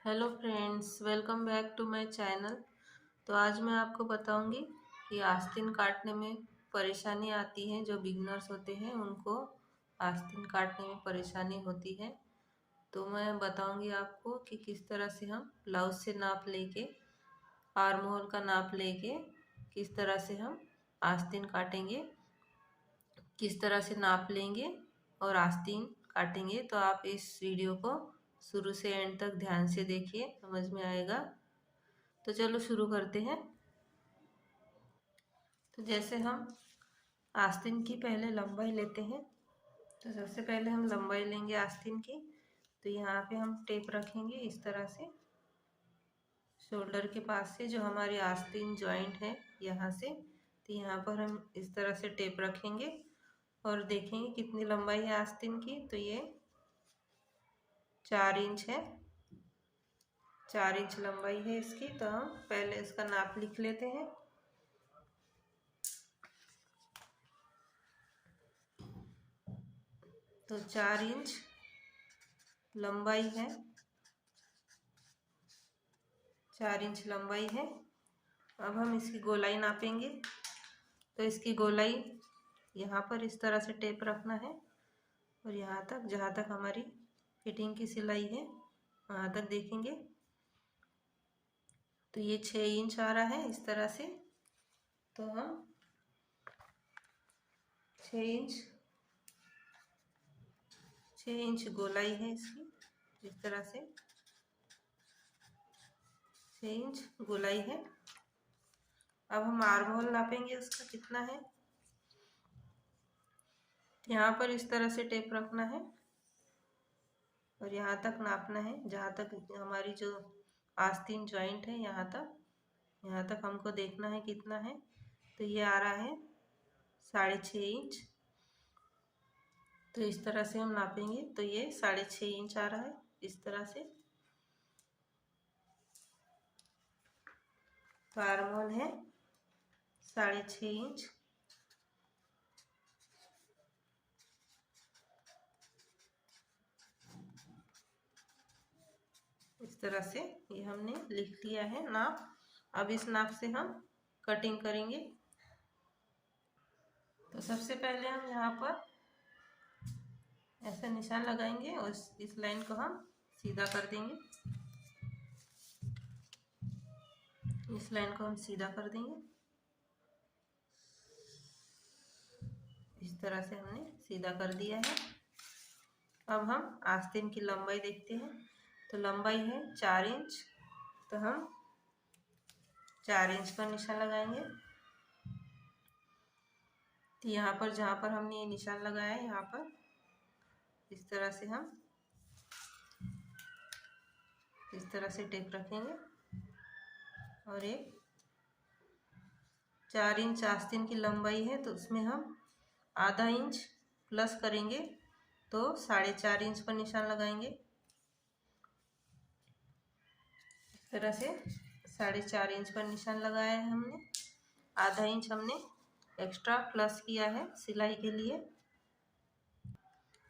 Hello friends, welcome back to my channel. तो आज मैं आपको बताऊंगी कि आस्तीन काटने में परेशानी आती है। जो बिगनर्स होते हैं उनको आस्तीन काटने में परेशानी होती है। तो मैं बताऊंगी आपको कि किस तरह से हम ब्लाउज से नाप लेके, आर्म होल का नाप लेके किस तरह से हम आस्तीन काटेंगे, किस तरह से नाप लेंगे और आस्तीन काटेंगे। तो आप इस वीडियो को शुरू से एंड तक ध्यान से देखिए, समझ में आएगा। तो चलो शुरू करते हैं। तो जैसे हम आस्तीन की पहले लंबाई लेते हैं, तो सबसे पहले हम लंबाई लेंगे आस्तीन की। तो यहाँ पे हम टेप रखेंगे इस तरह से, शोल्डर के पास से जो हमारी आस्तीन जॉइंट है यहाँ से। तो यहाँ पर हम इस तरह से टेप रखेंगे और देखेंगे कितनी लंबाई है आस्तीन की। तो ये 4 इंच है, 4 इंच लंबाई है इसकी। तो हम पहले इसका नाप लिख लेते हैं। तो 4 इंच लंबाई है, 4 इंच लंबाई है। अब हम इसकी गोलाई नापेंगे। तो इसकी गोलाई यहाँ पर इस तरह से टेप रखना है और यहाँ तक, जहाँ तक हमारी फिटिंग की सिलाई है वहाँ तक देखेंगे। तो ये 6 इंच आ रहा है इस तरह से। तो हम 6 इंच 6 इंच गोलाई है इसकी, इस तरह से 6 इंच गोलाई है। अब हम आर्म होल नापेंगे, उसका कितना है। यहाँ पर इस तरह से टेप रखना है और यहाँ तक नापना है, जहाँ तक हमारी जो आस्तीन जॉइंट है यहाँ तक हमको देखना है कितना है। तो ये आ रहा है 6.5 इंच। तो इस तरह से हम नापेंगे। तो ये 6.5 इंच आ रहा है इस तरह से। तो आर्म होल है 6.5 इंच। इस तरह से ये हमने लिख लिया है नाप। अब इस नाप से हम कटिंग करेंगे। तो सबसे पहले हम यहाँ पर ऐसा निशान लगाएंगे और इस लाइन को हम सीधा कर देंगे। इस लाइन को हम सीधा कर देंगे। इस तरह से हमने सीधा कर दिया है। अब हम आस्तीन की लंबाई देखते हैं। तो लंबाई है 4 इंच। तो हम 4 इंच पर निशान लगाएंगे। तो यहाँ पर, जहाँ पर हमने ये निशान लगाया है, यहाँ पर इस तरह से हम इस तरह से टेप रखेंगे और एक 4 इंच आस्तीन की लंबाई है। तो उसमें हम आधा इंच प्लस करेंगे, तो 4.5 इंच पर निशान लगाएंगे। इस तरह से 4.5 इंच पर निशान लगाया है हमने। आधा इंच हमने एक्स्ट्रा प्लस किया है सिलाई के लिए।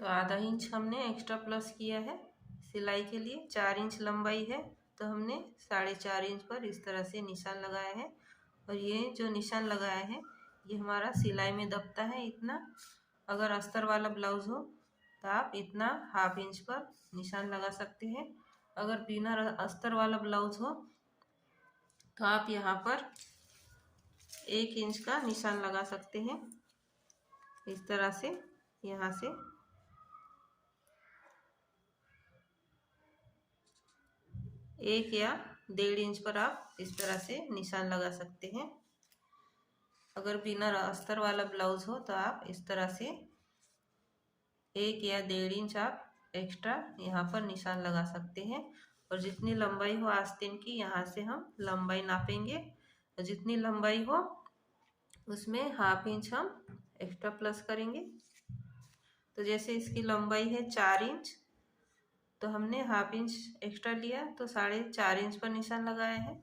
तो आधा इंच हमने एक्स्ट्रा प्लस किया है सिलाई के लिए। 4 इंच लंबाई है तो हमने 4.5 इंच पर इस तरह से निशान लगाया है। और ये जो निशान लगाया है ये हमारा सिलाई में दबता है इतना। अगर अस्तर वाला ब्लाउज हो तो आप इतना ½ इंच पर निशान लगा सकते हैं। अगर बिना अस्तर वाला ब्लाउज हो तो आप यहाँ पर 1 इंच का निशान लगा सकते हैं। इस तरह से यहाँ से 1 या 1.5 इंच पर आप इस तरह से निशान लगा सकते हैं। अगर बिना अस्तर वाला ब्लाउज हो तो आप इस तरह से 1 या 1.5 इंच आप एक्स्ट्रा यहाँ पर निशान लगा सकते हैं। और जितनी लंबाई हो आस्तीन की, यहाँ से हम लंबाई नापेंगे और जितनी लंबाई हो उसमें ½ इंच हम एक्स्ट्रा प्लस करेंगे। तो जैसे इसकी लंबाई है 4 इंच, तो हमने ½ इंच एक्स्ट्रा लिया तो 4.5 इंच पर निशान लगाया है।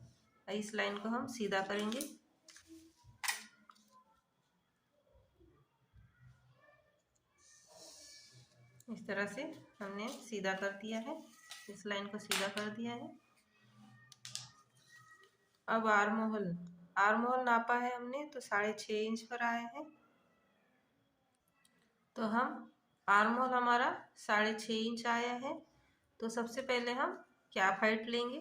इस लाइन को हम सीधा करेंगे। इस तरह से हमने सीधा कर दिया है। इस लाइन को सीधा कर दिया है। अब आर्म होल नापा है हमने, तो 6.5 इंच पर आए हैं। तो हम आर्म होल हमारा 6.5 इंच आया है। तो सबसे पहले हम कैप हाइट लेंगे।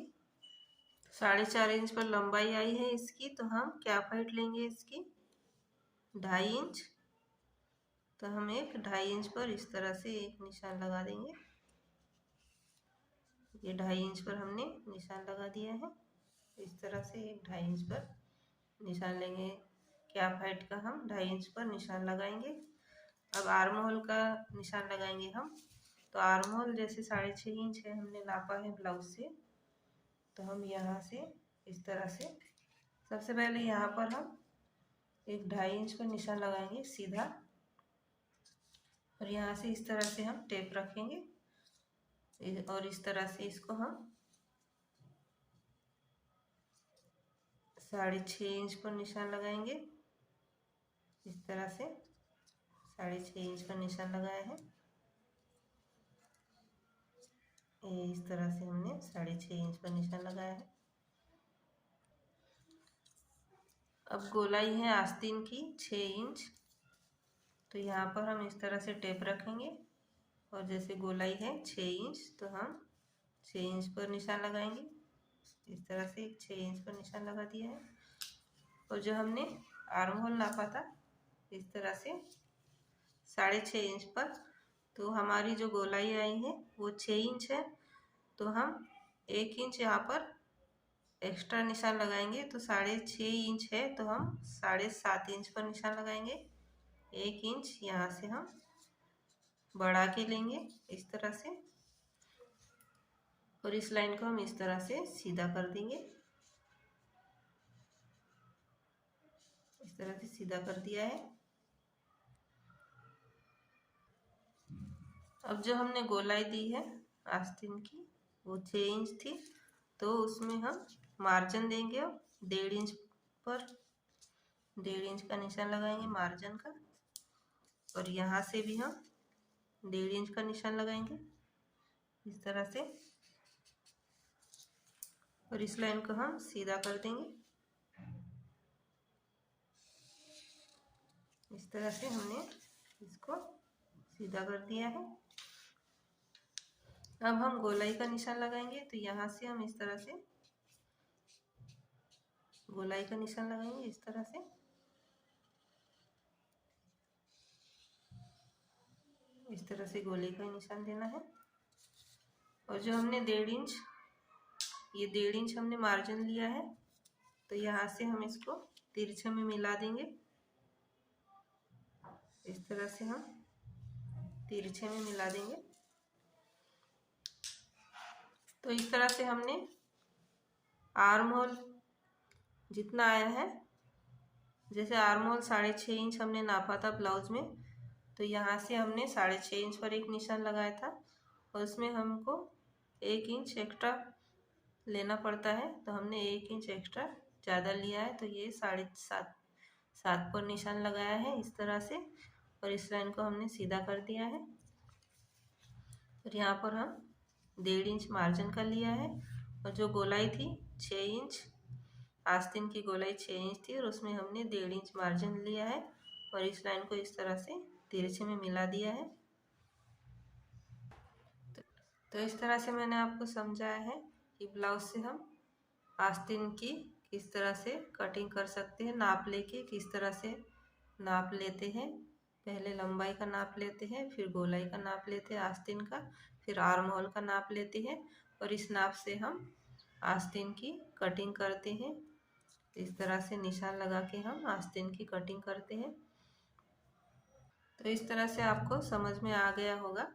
4.5 इंच पर लंबाई आई है इसकी, तो हम कैप हाइट लेंगे इसकी 2.5 इंच। तो हम एक 2.5 इंच पर इस तरह से एक निशान लगा देंगे। ये 2.5 इंच पर हमने निशान लगा दिया है। इस तरह से एक 2.5 इंच पर निशान लेंगे। कैप हाइट का हम 2.5 इंच पर निशान लगाएंगे। अब आर्म होल का निशान लगाएंगे हम। तो आर्म होल जैसे 6.5 इंच है, हमने नापा है ब्लाउज से, तो हम यहाँ से इस तरह से सबसे पहले यहाँ पर हम एक 2.5 इंच पर निशान लगाएंगे सीधा, और यहाँ से इस तरह से हम टेप रखेंगे और इस तरह से इसको हम 6.5 इंच पर निशान लगाएंगे। इस तरह से 6.5 इंच पर निशान लगाया है। ये इस तरह से हमने 6.5 इंच पर निशान लगाया है। अब गोलाई है आस्तीन की 6 इंच, तो यहाँ पर हम इस तरह से टेप रखेंगे और जैसे गोलाई है 6 इंच, तो हम 6 इंच पर निशान लगाएंगे। इस तरह से 6 इंच पर निशान लगा दिया है। और जो हमने आर्म होल नापा था इस तरह से 6.5 इंच पर, तो हमारी जो गोलाई आई है वो 6 इंच है, तो हम 1 इंच यहाँ पर एक्स्ट्रा निशान लगाएंगे। तो 6.5 इंच है, तो हम 7.5 इंच पर निशान लगाएंगे। 1 इंच यहाँ से हम बढ़ा के लेंगे इस तरह से, और इस लाइन को हम इस तरह से सीधा कर देंगे। इस तरह से सीधा कर दिया है। अब जो हमने गोलाई दी है आस्तीन की वो 6 इंच थी, तो उसमें हम मार्जिन देंगे 1.5 इंच पर 1.5 इंच का निशान लगाएंगे मार्जिन का, और यहाँ से भी हम 1.5 इंच का निशान लगाएंगे इस तरह से, और इस लाइन को हम सीधा कर देंगे। इस तरह से हमने इसको सीधा कर दिया है। अब हम गोलाई का निशान लगाएंगे, तो यहाँ से हम इस तरह से गोलाई का निशान लगाएंगे इस तरह से, इस तरह से गोलाई का निशान देना है। और जो हमने 1.5 इंच, ये 1.5 इंच हमने मार्जिन लिया है, तो यहाँ से हम इसको तिरछे में मिला देंगे। इस तरह से हम तिरछे में मिला देंगे। तो इस तरह से हमने आर्म होल जितना आया है, जैसे आर्म होल 6.5 इंच हमने नापा था ब्लाउज में, तो यहाँ से हमने 6.5 इंच पर एक निशान लगाया था, और उसमें हमको 1 इंच एक्स्ट्रा लेना पड़ता है, तो हमने 1 इंच एक्स्ट्रा ज़्यादा लिया है, तो ये 7.5 पर निशान लगाया है इस तरह से, और इस लाइन को हमने सीधा कर दिया है। और यहाँ पर हम 1.5 इंच मार्जिन का लिया है, और जो गोलाई थी 6 इंच, आस्तीन की गोलाई 6 इंच थी, और उसमें हमने 1.5 इंच मार्जिन लिया है, और इस लाइन को इस तरह से तिरछे में मिला दिया है। तो इस तरह से मैंने आपको समझाया है कि ब्लाउज से हम आस्तीन की किस तरह से कटिंग कर सकते हैं। नाप लेके किस तरह से नाप लेते हैं, पहले लंबाई का नाप लेते हैं, फिर गोलाई का नाप लेते हैं आस्तीन का, फिर आर्म होल का नाप लेते हैं, और इस नाप से हम आस्तीन की कटिंग करते हैं। इस तरह से निशान लगा के हम आस्तीन की कटिंग करते हैं। तो इस तरह से आपको समझ में आ गया होगा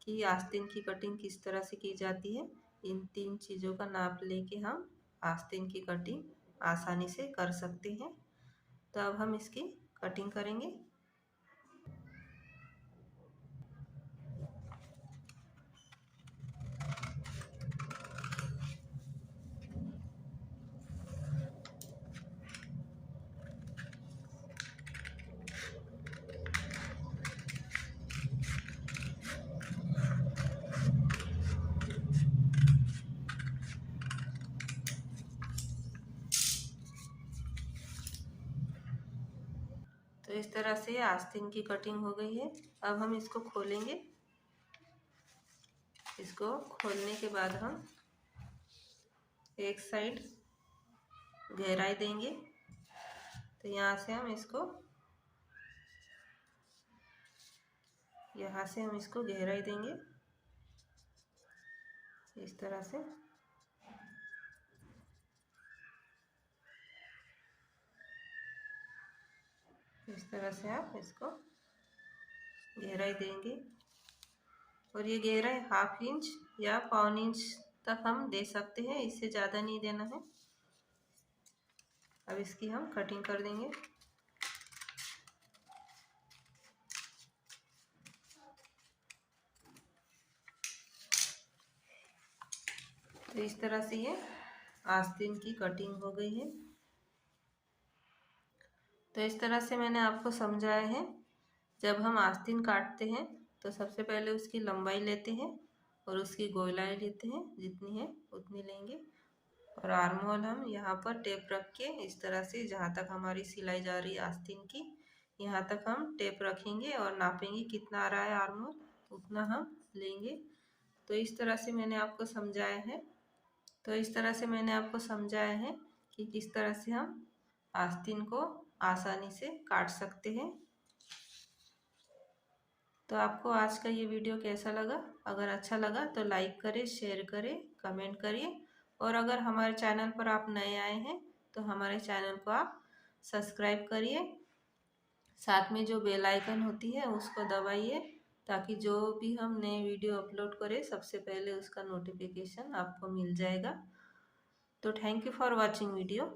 कि आस्तीन की कटिंग किस तरह से की जाती है। इन 3 चीज़ों का नाप लेके हम आस्तीन की कटिंग आसानी से कर सकते हैं। तो अब हम इसकी कटिंग करेंगे। तो इस तरह से आस्तीन की कटिंग हो गई है। अब हम इसको खोलेंगे। इसको खोलने के बाद हम एक साइड गहराई देंगे। तो यहाँ से हम इसको गहराई देंगे इस तरह से। इस तरह से आप इसको गहराई देंगे और ये गहराई 1/2 इंच या 1/4 इंच तक हम दे सकते हैं, इससे ज़्यादा नहीं देना है। अब इसकी हम कटिंग कर देंगे। तो इस तरह से ये आस्तीन की कटिंग हो गई है। तो इस तरह से मैंने आपको समझाया है। जब हम आस्तीन काटते हैं तो सबसे पहले उसकी लंबाई लेते हैं और उसकी गोलाई लेते हैं, जितनी है उतनी लेंगे। और आर्म होल हम यहाँ पर टेप रख के इस तरह से, जहाँ तक हमारी सिलाई जा रही है आस्तीन की, यहाँ तक हम टेप रखेंगे और नापेंगे कितना आ रहा है आर्म होल, उतना हम लेंगे। तो इस तरह से मैंने आपको समझाया है। कि किस तरह से हम आस्तीन को आसानी से काट सकते हैं। तो आपको आज का ये वीडियो कैसा लगा? अगर अच्छा लगा तो लाइक करें, शेयर करें, कमेंट करिए। और अगर हमारे चैनल पर आप नए आए हैं तो हमारे चैनल को आप सब्सक्राइब करिए। साथ में जो बेल आइकन होती है उसको दबाइए, ताकि जो भी हम नए वीडियो अपलोड करें सबसे पहले उसका नोटिफिकेशन आपको मिल जाएगा। तो thank you for watching video.